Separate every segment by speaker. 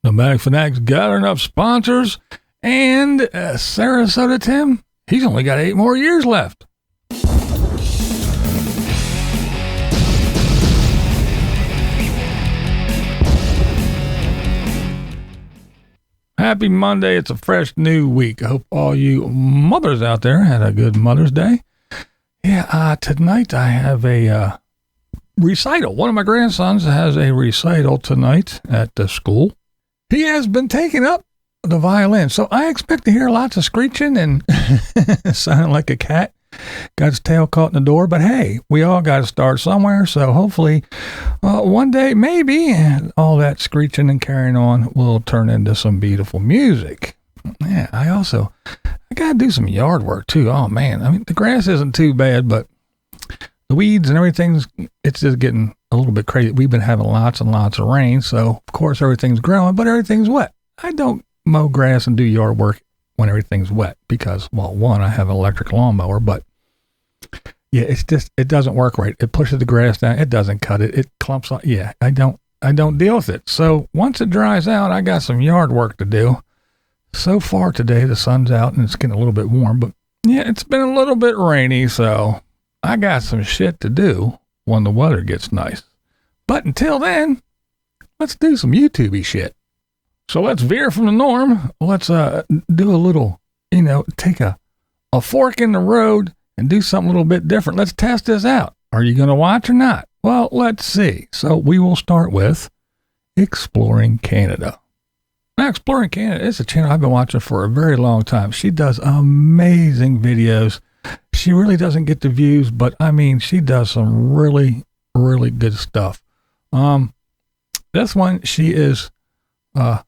Speaker 1: The Mag Fanatics gathering up sponsors, and Sarasota Tim, he's only got 8 more years left. Happy Monday. It's a fresh new week. I hope all you mothers out there had a good Mother's Day. Yeah, tonight I have a recital. One of my grandsons has a recital tonight at the school. He has been taking up the violin, so I expect to hear lots of screeching and sounding like a cat got his tail caught in the door. But hey, we all got to start somewhere, so hopefully one day, maybe, all that screeching and carrying on will turn into some beautiful music. Yeah, I got to do some yard work too. Oh man, I mean, the grass isn't too bad, but the weeds and everything's, it's just getting a little bit crazy. We've been having lots and lots of rain, so of course everything's growing, but everything's wet. I don't mow grass and do yard work when everything's wet because, well, one, I have an electric lawnmower, but yeah, it's just, it doesn't work right. It pushes the grass down. It doesn't cut it. It clumps on. Yeah, I don't deal with it. So once it dries out, I got some yard work to do. So far today, the sun's out and it's getting a little bit warm, but yeah, it's been a little bit rainy, so I got some shit to do when the weather gets nice. But until then, let's do some YouTube-y shit. So let's veer from the norm. Let's do a little, take a fork in the road and do something a little bit different. Let's test this out. Are you going to watch or not? Well, let's see. So we will start with Exploring Canada. Now, Exploring Canada is a channel I've been watching for a very long time. She does amazing videos. She really doesn't get the views, but I mean, she does some really, really good stuff. This one, she is on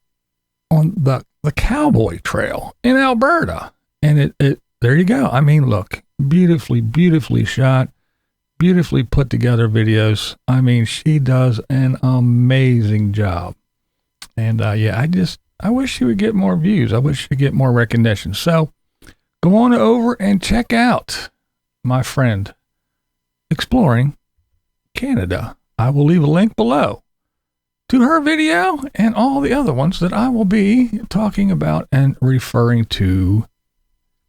Speaker 1: the Cowboy Trail in Alberta, and it there you go. I mean, look, beautifully shot, beautifully put together videos. I mean, she does an amazing job, and I wish she would get more views. I wish she would get more recognition. So go on over and check out my friend Exploring Canada. I will leave a link below to her video and all the other ones that I will be talking about and referring to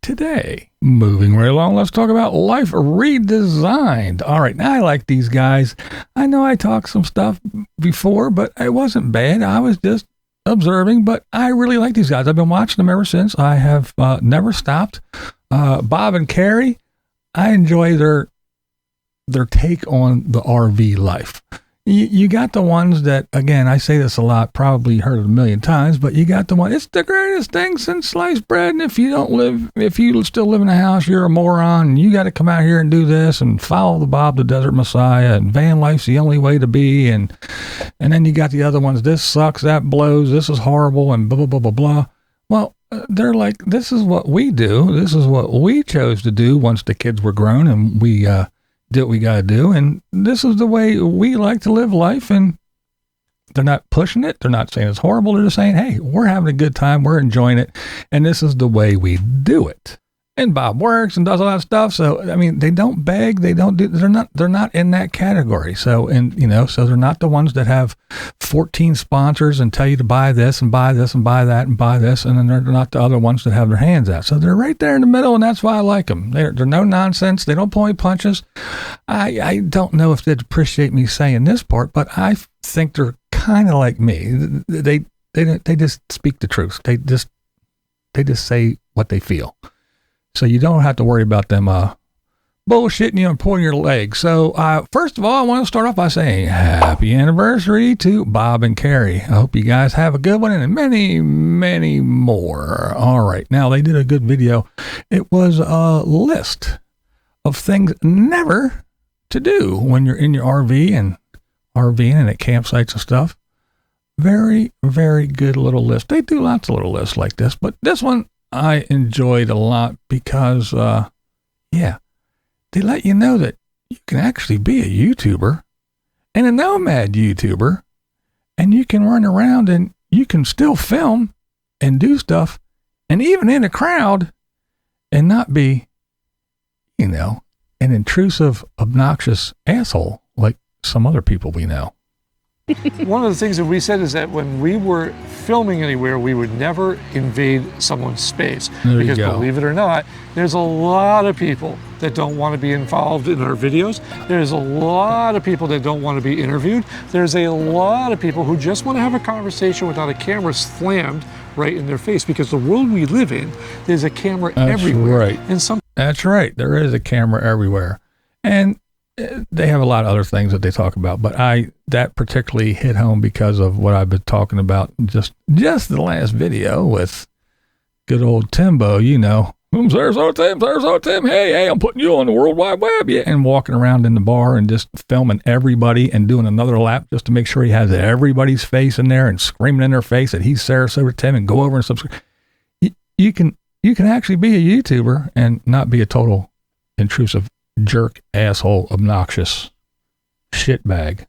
Speaker 1: today. Moving right along, let's talk about Life Redesigned. All right, now I like these guys. I know I talked some stuff before, but it wasn't bad. I was just observing, but I really like these guys. I've been watching them ever since. I have never stopped. Bob and Carrie, I enjoy their take on the RV life. You got the ones that, again, I say this a lot, probably heard it a million times, but you got the one, it's the greatest thing since sliced bread, and if you still live in a house, you're a moron, and you got to come out here and do this, and follow the Bob the Desert Messiah, and van life's the only way to be, and then you got the other ones, this sucks, that blows, this is horrible, and blah, blah, blah, blah, blah. Well, they're like, this is what we do, this is what we chose to do once the kids were grown, and we did what we got to do, and this is the way we like to live life. And they're not pushing it, they're not saying it's horrible, they're just saying, hey, we're having a good time, we're enjoying it, and this is the way we do it. And Bob works and does all that stuff, so I mean, they don't beg, they're not in that category. So, and so they're not the ones that have 14 sponsors and tell you to buy this and buy this and buy that and buy this, and then they're not the other ones that have their hands out. So they're right there in the middle, and that's why I like them. They're no nonsense, they don't pull any punches. I don't know if they'd appreciate me saying this part, but I think they're kind of like me. They just speak the truth. They just say what they feel. So you don't have to worry about them bullshitting you and pulling your leg. So first of all, I want to start off by saying happy anniversary to Bob and Carrie. I hope you guys have a good one and many, many more. All right. Now, they did a good video. It was a list of things never to do when you're in your RV and RVing and at campsites and stuff. Very, very good little list. They do lots of little lists like this, but this one I enjoyed a lot because, they let you know that you can actually be a YouTuber and a nomad YouTuber, and you can run around and you can still film and do stuff, and even in a crowd, and not be, an intrusive, obnoxious asshole like some other people we know.
Speaker 2: One of the things that we said is that when we were filming anywhere, we would never invade someone's space. Because believe it or not, there's a lot of people that don't want to be involved in our videos. There's a lot of people that don't want to be interviewed. There's a lot of people who just want to have a conversation without a camera slammed right in their face, because the world we live in, there's a camera everywhere.
Speaker 1: Right.
Speaker 2: And
Speaker 1: That's right. There is a camera everywhere. And they have a lot of other things that they talk about, but that particularly hit home because of what I've been talking about just the last video with good old Timbo, there's old Tim, hey, I'm putting you on the World Wide Web, and walking around in the bar and just filming everybody and doing another lap just to make sure he has everybody's face in there and screaming in their face that he's Sarasota Tim and go over and subscribe. You can actually be a YouTuber and not be a total intrusive jerk, asshole, obnoxious shitbag.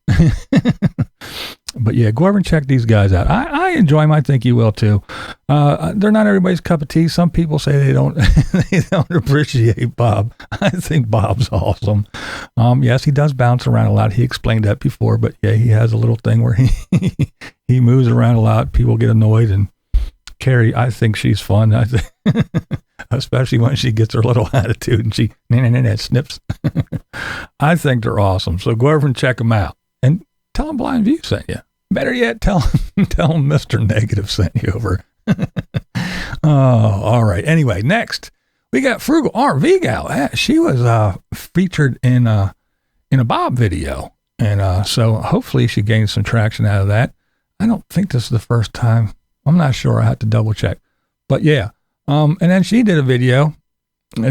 Speaker 1: But yeah, go over and check these guys out. I enjoy them. I think you will too. They're not everybody's cup of tea. Some people say they don't they don't appreciate Bob. I think Bob's awesome. Yes, he does bounce around a lot. He explained that before, but yeah, he has a little thing where he moves around a lot. People get annoyed, and Carrie, I think she's fun. I think especially when she gets her little attitude and she snips. I think they're awesome. So go over and check them out and tell them BlindViews sent you. Better yet, tell them Mr. Negative sent you over. Oh, all right. Anyway, next we got Frugal RV Gal. She was featured in a Bob video, and so hopefully she gained some traction out of that. I don't think this is the first time. I'm not sure. I have to double check, but yeah. And then she did a video.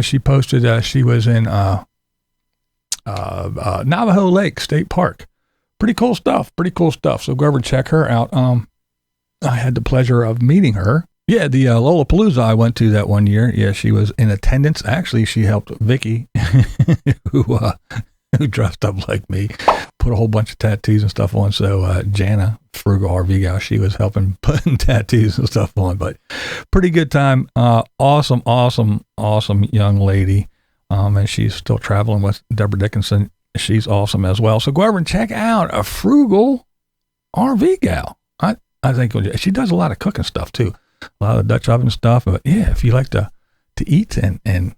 Speaker 1: She posted. She was in Navajo Lake State Park. Pretty cool stuff. So go over and check her out. I had the pleasure of meeting her. Yeah, the Lollapalooza I went to that one year. Yeah, she was in attendance. Actually, she helped Vicky, who dressed up like me, put a whole bunch of tattoos and stuff on. So Jana, Frugal RV Gal, she was helping putting tattoos and stuff on. But pretty good time. Awesome young lady. And she's still traveling with Deborah Dickinson. She's awesome as well. So go over and check out a Frugal RV Gal. I think she does a lot of cooking stuff too. A lot of Dutch oven stuff. But yeah, if you like to eat and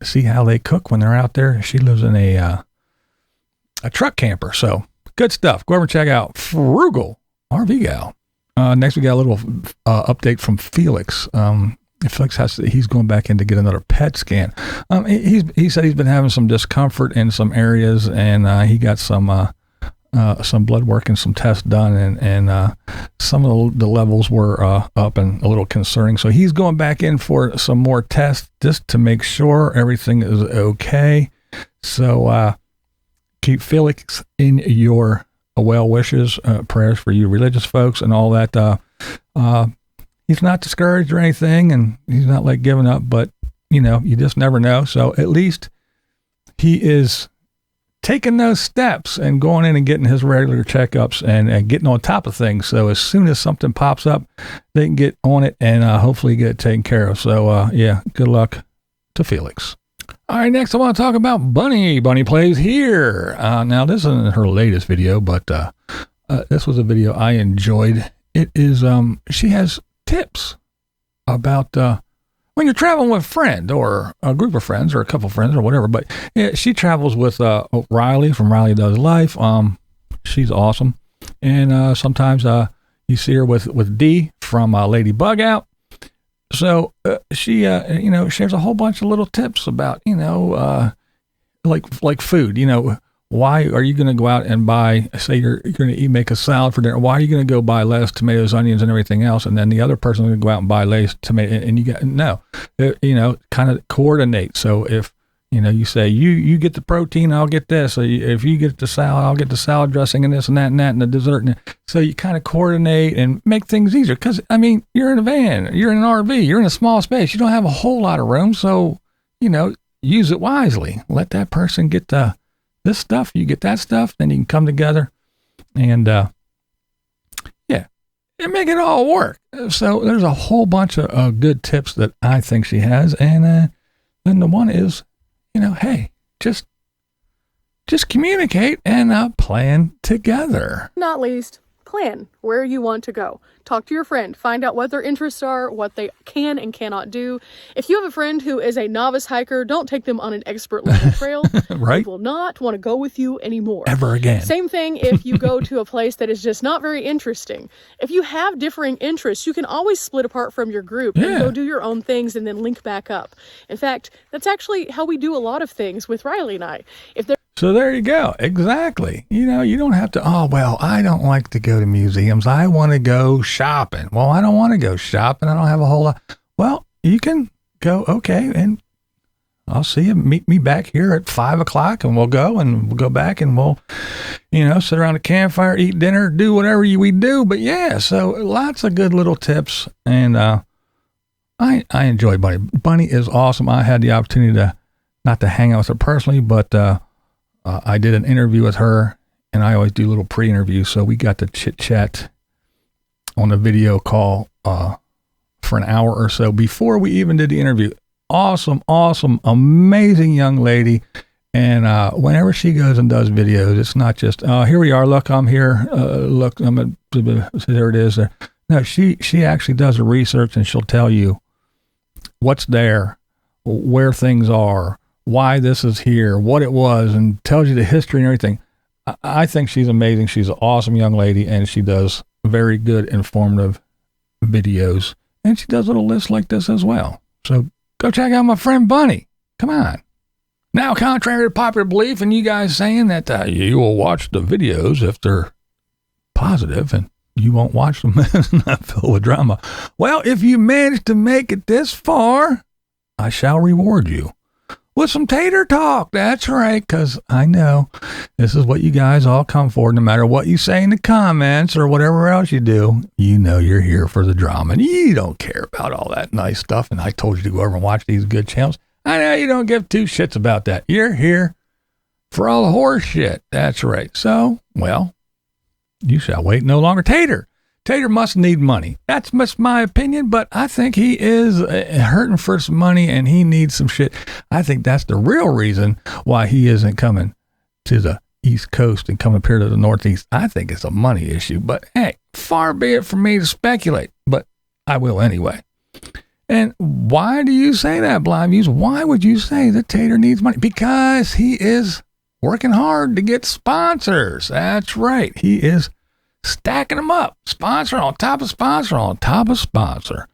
Speaker 1: see how they cook when they're out there, she lives in a truck camper. So good stuff. Go over and check out Frugal RV Gal. Next we got a little update from Felix. Felix he's going back in to get another PET scan. He said he's been having some discomfort in some areas, and he got some blood work and some tests done, and some of the levels were up and a little concerning. So he's going back in for some more tests just to make sure everything is okay. So keep Felix in your well wishes, prayers for you religious folks and all that. He's not discouraged or anything, and he's not like giving up, but you just never know. So at least he is taking those steps and going in and getting his regular checkups and getting on top of things. So as soon as something pops up, they can get on it and hopefully get it taken care of. So yeah, good luck to Felix. All right, next I want to talk about Bunny. Bunny Plays Here. Now this isn't her latest video, but this was a video I enjoyed. It is, she has tips about when you're traveling with a friend or a group of friends or a couple of friends or whatever. But yeah, she travels with Riley from Riley Does Life. She's awesome. And sometimes you see her with Dee from Lady Bug Out. So she shares a whole bunch of little tips about like food. Why are you going to go out and buy, say you're going to make a salad for dinner? Why are you going to go buy lettuce, tomatoes, onions, and everything else? And then the other person is going to go out and buy lettuce, tomato, and you got, no, kind of coordinate. So if, you say, you get the protein, I'll get this. So if you get the salad, I'll get the salad dressing and this and that and the dessert. So you kind of coordinate and make things easier. Because, you're in a van, you're in an RV, you're in a small space. You don't have a whole lot of room. So, use it wisely. Let that person get this stuff, you get that stuff, then you can come together and and make it all work. So there's a whole bunch of good tips that I think she has. And then the one is, hey, just communicate and plan together.
Speaker 3: Not least, plan where you want to go. Talk to your friend, find out what their interests are, what they can and cannot do. If you have a friend who is a novice hiker, don't take them on an expert level trail.
Speaker 1: Right?
Speaker 3: They will not want to go with you anymore.
Speaker 1: Ever again.
Speaker 3: Same thing if you go to a place that is just not very interesting. If you have differing interests, you can always split apart from your group and go do your own things and then link back up. In fact, that's actually how we do a lot of things with Riley and I.
Speaker 1: So there you go. Exactly. You know, you don't have to, oh, well, I don't like to go to museums. I want to go shopping. Well, I don't want to go shopping. I don't have a whole lot. Well, you can go, okay, and I'll see you. Meet me back here at 5 o'clock and we'll go back and we'll, you know, sit around a campfire, eat dinner, do whatever we do. But yeah, so lots of good little tips. And I enjoy Bunny. Bunny is awesome. I had the opportunity to, not to hang out with her personally, but I did an interview with her, and I always do little pre-interviews, so we got to chit-chat on a video call for an hour or so before we even did the interview. Awesome, amazing young lady, and whenever she goes and does videos, it's not just, here we are, look, I'm here, look, there it is. No, she actually does the research, and she'll tell you what's there, where things are, why this is here, what it was, and tells you the history and everything. I think she's amazing. She's an awesome young lady, and she does very good, informative videos. And she does little lists like this as well. So go check out my friend Bunny. Come on. Now, contrary to popular belief, and you guys saying that you will watch the videos if they're positive, and you won't watch them not filled with drama. Well, if you manage to make it this far, I shall reward you with some tater talk. That's right, because I know this is what you guys all come for. No matter what you say in the comments or whatever else you do, you know you're here for the drama, and you don't care about all that nice stuff. And I told you to go over and watch these good channels. I know you don't give two shits about that. You're here for all the horse shit. That's right. So, well, you shall wait no longer. Tater must need money. That's just my opinion, but I think he is hurting for some money and he needs some shit. I think that's the real reason why he isn't coming to the East Coast and coming up here to the Northeast. I think it's a money issue, but hey, far be it from me to speculate, but I will anyway. And why do you say that, BlindViews? Why would you say that Tater needs money? Because he is working hard to get sponsors. That's right. He is stacking them up, sponsor on top of sponsor on top of sponsor.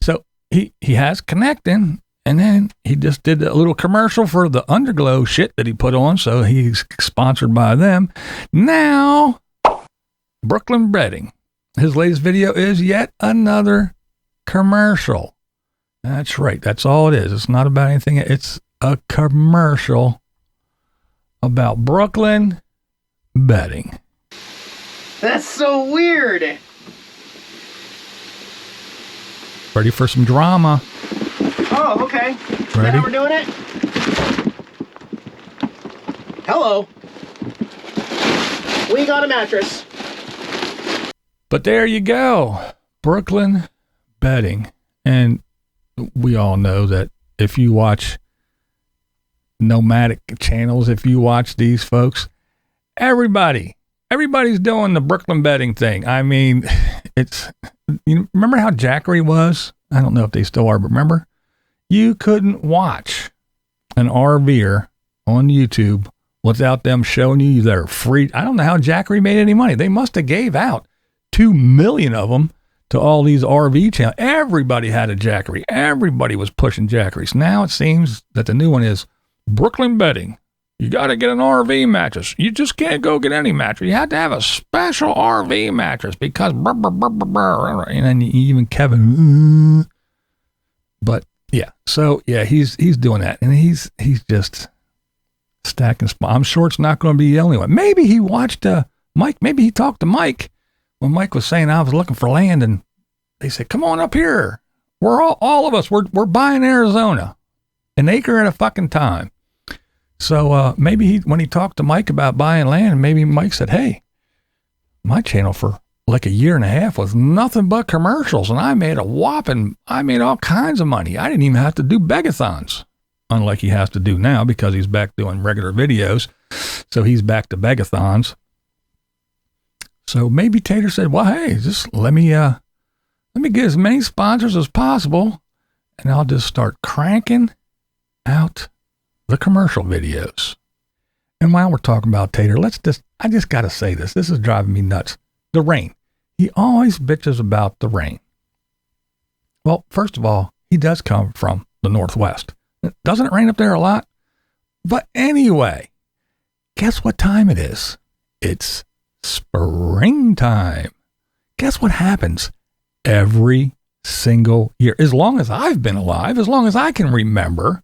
Speaker 1: So he has connecting, and then he just did a little commercial for the Underglow shit that he put on, so he's sponsored by them. Now, Brooklyn Bedding, his latest video is yet another commercial. That's right. That's all it is. It's not about anything. It's a commercial about Brooklyn Bedding.
Speaker 4: That's so weird.
Speaker 1: Ready for some drama?
Speaker 4: Oh, okay.
Speaker 1: Ready?
Speaker 4: Now we're doing it. Hello. We got a mattress.
Speaker 1: But there you go. Brooklyn Bedding. And we all know that if you watch nomadic channels, if you watch these folks, everybody's doing the Brooklyn Bedding thing. I mean, you remember how Jackery was? I don't know if they still are, but remember? You couldn't watch an RVer on YouTube without them showing you their free. I don't know how Jackery made any money. They must have gave out 2 million of them to all these RV channels. Everybody had a Jackery. Everybody was pushing Jackeries. Now it seems that the new one is Brooklyn Bedding. You got to get an RV mattress. You just can't go get any mattress. You have to have a special RV mattress because brr, brr, brr, brr, brr. And then even Kevin. But yeah, so yeah, he's doing that, and he's just stacking. I'm sure it's not going to be the only one. Maybe he watched Mike. Maybe he talked to Mike when Mike was saying I was looking for land, and they said, "Come on up here. We're all of us. We're buying Arizona, an acre at a fucking time." So maybe when he talked to Mike about buying land, maybe Mike said, hey, my channel for like a year and a half was nothing but commercials, and I made all kinds of money. I didn't even have to do begathons, unlike he has to do now because he's back doing regular videos. So he's back to begathons. So maybe Tater said, well, hey, just let me get as many sponsors as possible, and I'll just start cranking out the commercial videos. And while we're talking about Tater, I just got to say this. This is driving me nuts. The rain. He always bitches about the rain. Well, first of all, he does come from the Northwest. Doesn't it rain up there a lot? But anyway, guess what time it is? It's springtime. Guess what happens every single year? As long as I've been alive, as long as I can remember.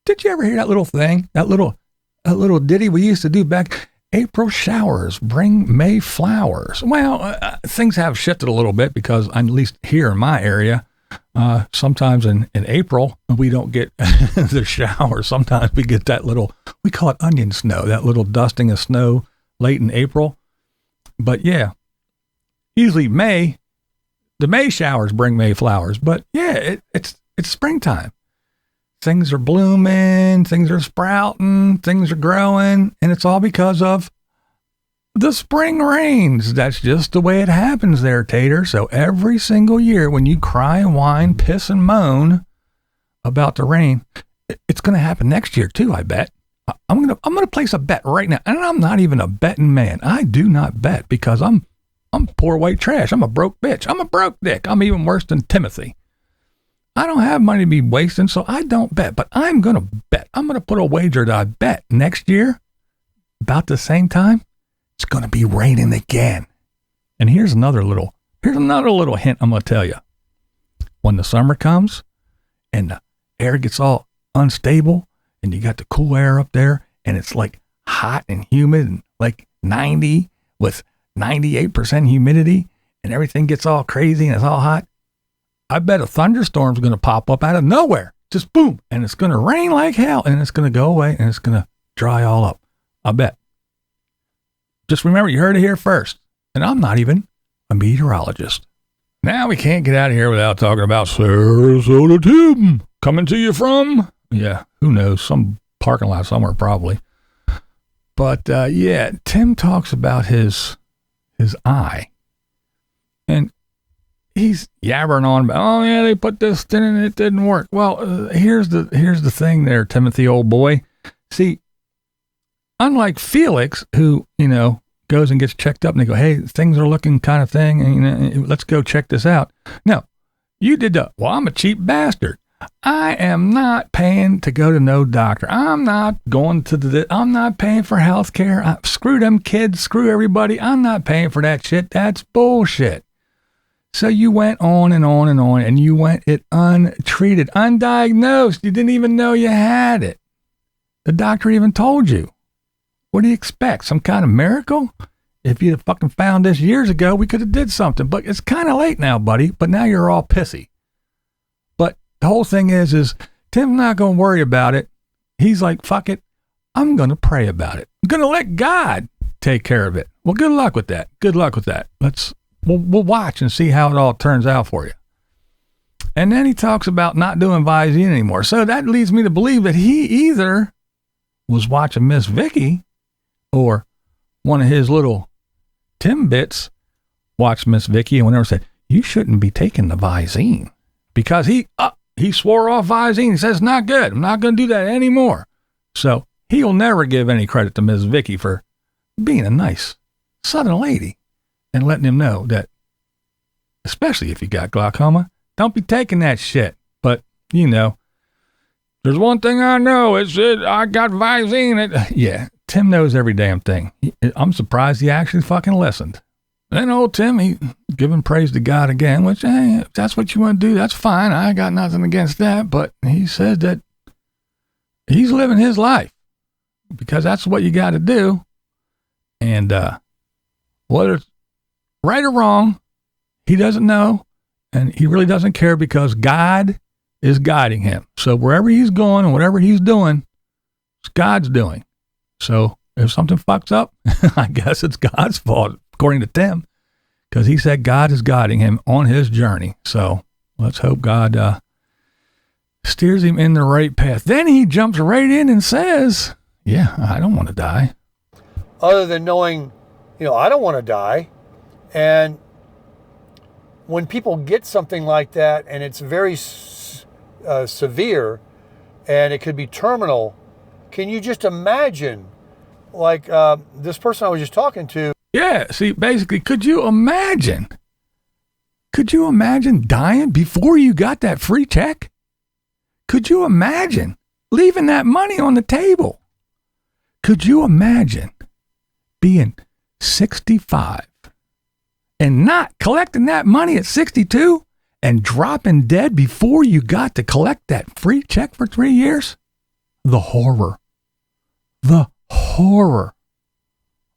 Speaker 1: Did you ever hear that little thing? That little ditty we used to do back? April showers bring May flowers. Well, things have shifted a little bit because at least here in my area, sometimes in April, we don't get the showers. Sometimes we get that little, we call it onion snow, that little dusting of snow late in April. But yeah, usually the May showers bring May flowers. But yeah, it's springtime. Things are blooming, things are sprouting, things are growing, and it's all because of the spring rains. That's just the way it happens there, Tater. So every single year when you cry and whine, piss and moan about the rain, it's going to happen next year too, I bet. I'm going to place a bet right now. And I'm not even a betting man. I do not bet because I'm poor white trash. I'm a broke bitch. I'm a broke dick. I'm even worse than Timothy. I don't have money to be wasting, so I don't bet. But I'm going to bet. I'm going to put a wager that I bet next year, about the same time, it's going to be raining again. And here's another little hint I'm going to tell you. When the summer comes and the air gets all unstable and you got the cool air up there and it's like hot and humid and like 90 with 98% humidity and everything gets all crazy and it's all hot, I bet a thunderstorm's going to pop up out of nowhere. Just boom. And it's going to rain like hell and it's going to go away and it's going to dry all up. I bet. Just remember, you heard it here first. And I'm not even a meteorologist. Now we can't get out of here without talking about Sarasota Tim. Coming to you from, yeah, who knows, some parking lot somewhere probably. But yeah, Tim talks about his eye. And he's yabbering on about, oh yeah, they put this in and it didn't work. Well, here's the thing there, Timothy, old boy. See, unlike Felix, who, goes and gets checked up and they go, hey, things are looking kind of thing, and let's go check this out. No, you did I'm a cheap bastard. I am not paying to go to no doctor. I'm not going to I'm not paying for health care. Screw them kids, screw everybody. I'm not paying for that shit. That's bullshit. So you went on and on and on, and you went it untreated, undiagnosed. You didn't even know you had it. The doctor even told you. What do you expect? Some kind of miracle? If you'd have fucking found this years ago, we could have did something. But it's kind of late now, buddy. But now you're all pissy. But the whole thing is Tim's not going to worry about it. He's like, fuck it. I'm going to pray about it. I'm going to let God take care of it. Well, good luck with that. Good luck with that. We'll watch and see how it all turns out for you. And then he talks about not doing Visine anymore. So that leads me to believe that he either was watching Miss Vicky or one of his little Timbits watched Miss Vicky and whenever said, you shouldn't be taking the Visine, because he swore off Visine. He says, it's not good. I'm not going to do that anymore. So he'll never give any credit to Miss Vicky for being a nice Southern lady and letting him know that, especially if you got glaucoma, don't be taking that shit. But, there's one thing I know. It's I got Visine. Yeah, Tim knows every damn thing. I'm surprised he actually fucking listened. Then old Tim, he giving praise to God again, which, hey, if that's what you want to do, that's fine. I got nothing against that. But he said that he's living his life because that's what you got to do. And whether it's right or wrong, he doesn't know. And he really doesn't care because God is guiding him. So wherever he's going and whatever he's doing, it's God's doing. So if something fucks up, I guess it's God's fault, according to Tim, because he said God is guiding him on his journey. So let's hope God steers him in the right path. Then he jumps right in and says, yeah, I don't want to die.
Speaker 5: Other than knowing, I don't want to die. And when people get something like that and it's very severe and it could be terminal, can you just imagine, like this person I was just talking to?
Speaker 1: Yeah, see, basically, could you imagine? Could you imagine dying before you got that free check? Could you imagine leaving that money on the table? Could you imagine being 65 and not collecting that money at 62 and dropping dead before you got to collect that free check for 3 years? The horror. The horror.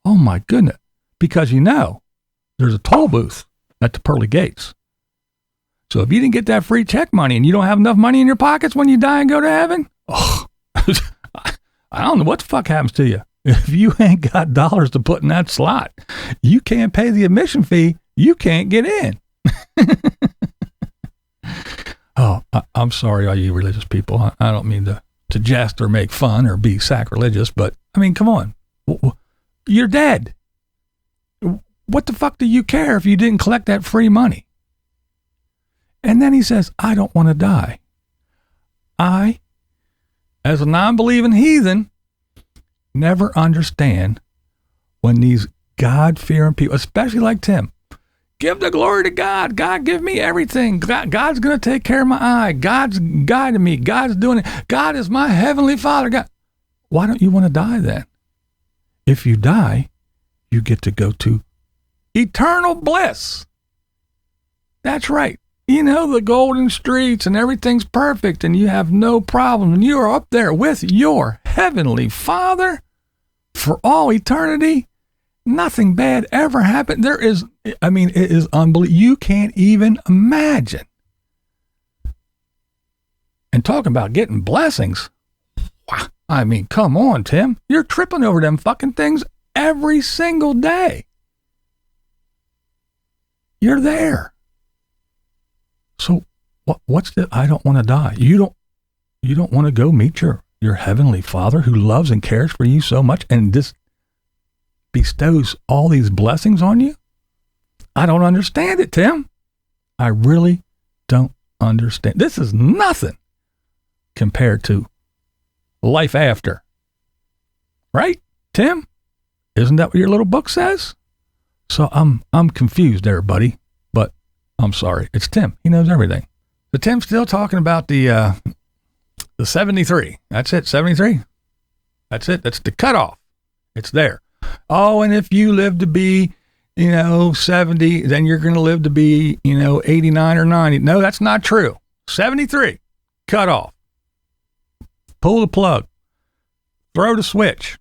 Speaker 1: Oh my goodness. Because there's a toll booth at the pearly gates. So if you didn't get that free check money and you don't have enough money in your pockets when you die and go to heaven, I don't know what the fuck happens to you. If you ain't got dollars to put in that slot, you can't pay the admission fee. You can't get in. I'm sorry, all you religious people. I don't mean to jest or make fun or be sacrilegious, but I mean, come on. You're dead. What the fuck do you care if you didn't collect that free money? And then he says, I don't want to die. I, as a non-believing heathen, never understand when these God-fearing people, especially like Tim, give the glory to God. God, give me everything. God's going to take care of my eye. God's guiding me. God's doing it. God is my heavenly Father. God. Why don't you want to die then? If you die, you get to go to eternal bliss. That's right. The golden streets and everything's perfect and you have no problem. And you are up there with your heavenly Father for all eternity. Nothing bad ever happened. It is unbelievable. You can't even imagine. And talking about getting blessings. Wow. I mean, come on, Tim. You're tripping over them fucking things every single day. You're there. So what's the, I don't want to die. You don't want to go meet your heavenly Father who loves and cares for you so much and just bestows all these blessings on you? I don't understand it, Tim. I really don't understand. This is nothing compared to life after. Right, Tim? Isn't that what your little book says? So I'm confused there, buddy. But I'm sorry. It's Tim. He knows everything. But Tim's still talking about the 73. That's it, 73. That's it. That's the cutoff. It's there. Oh, and if you live to be, 70, then you're going to live to be, 89 or 90. No, that's not true. 73. Cut off. Pull the plug. Throw the switch.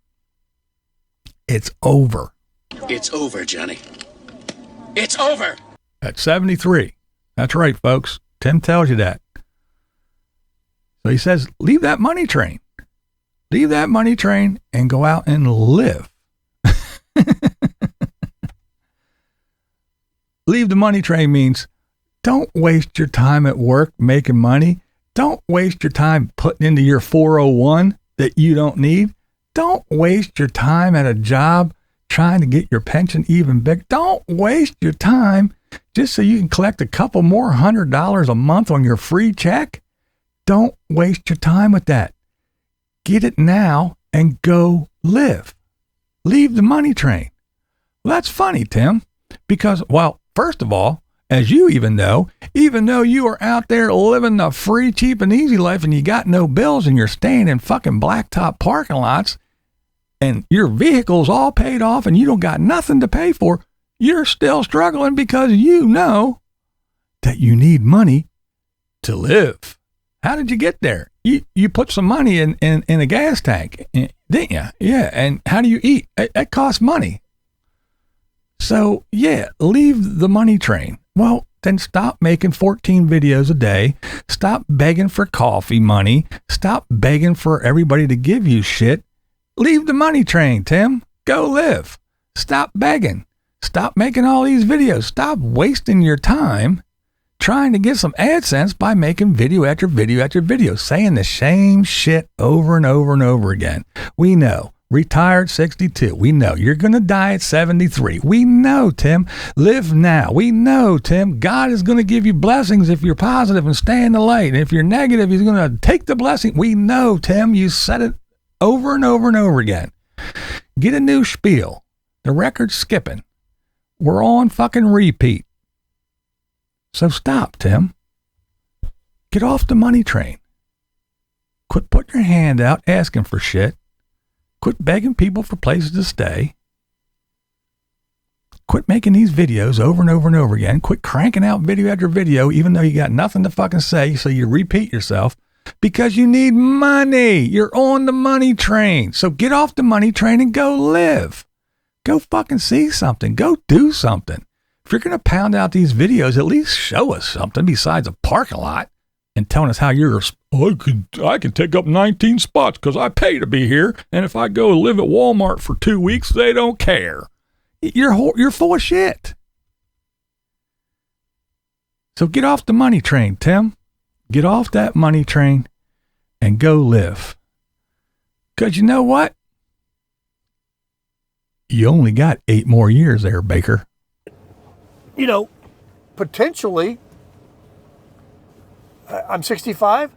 Speaker 1: It's over.
Speaker 6: It's over, Johnny. It's over.
Speaker 1: At 73. That's right, folks. Tim tells you that. So he says, leave that money train. Leave that money train and go out and live. Leave the money train means don't waste your time at work making money. Don't waste your time putting into your 401 that you don't need. Don't waste your time at a job trying to get your pension even bigger. Don't waste your time just so you can collect a couple more $100 a month on your free check. Don't waste your time with that. Get it now and go live. Leave the money train. Well, that's funny, Tim, because, well, first of all, as you even though you are out there living the free, cheap, and easy life and you got no bills and you're staying in fucking blacktop parking lots and your vehicle's all paid off and you don't got nothing to pay for, you're still struggling because you know that you need money to live. How did you get there? You put some money in a gas tank, didn't you? Yeah, and how do you eat? It costs money. So, yeah, leave the money train. Well, then stop making 14 videos a day. Stop begging for coffee money. Stop begging for everybody to give you shit. Leave the money train, Tim. Go live. Stop begging. Stop making all these videos. Stop wasting your time trying to get some AdSense by making video after video after video, saying the same shit over and over and over again. We know Retired 62. We know. You're going to die at 73. We know, Tim. Live now. We know, Tim. God is going to give you blessings if you're positive and stay in the light. And if you're negative, he's going to take the blessing. We know, Tim. You said it over and over and over again. Get a new spiel. The record's skipping. We're on fucking repeat. So stop, Tim. Get off the money train. Quit putting your hand out asking for shit. Quit begging people for places to stay. Quit making these videos over and over and over again. Quit cranking out video after video, even though you got nothing to fucking say, so you repeat yourself because you need money. You're on the money train. So get off the money train and go live. Go fucking see something. Go do something. If you're going to pound out these videos, at least show us something besides a parking lot and telling us how you're, I can take up 19 spots because I pay to be here. And if I go live at Walmart for 2 weeks, they don't care. You're full of shit. So get off the money train, Tim. Get off that money train and go live. Because you know what? You only got 8 more years there, Baker.
Speaker 5: You know, potentially, I'm 65,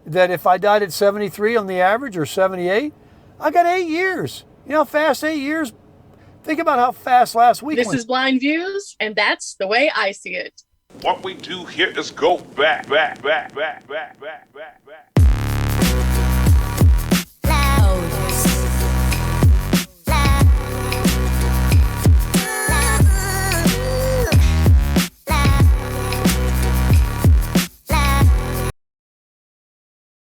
Speaker 5: that if I died at 73 on the average or 78, I got 8 years. You know how fast 8 years? Think about how fast last week
Speaker 7: This
Speaker 5: went.
Speaker 7: is BlindViews, and that's the way I see it.
Speaker 8: What we do here is go back.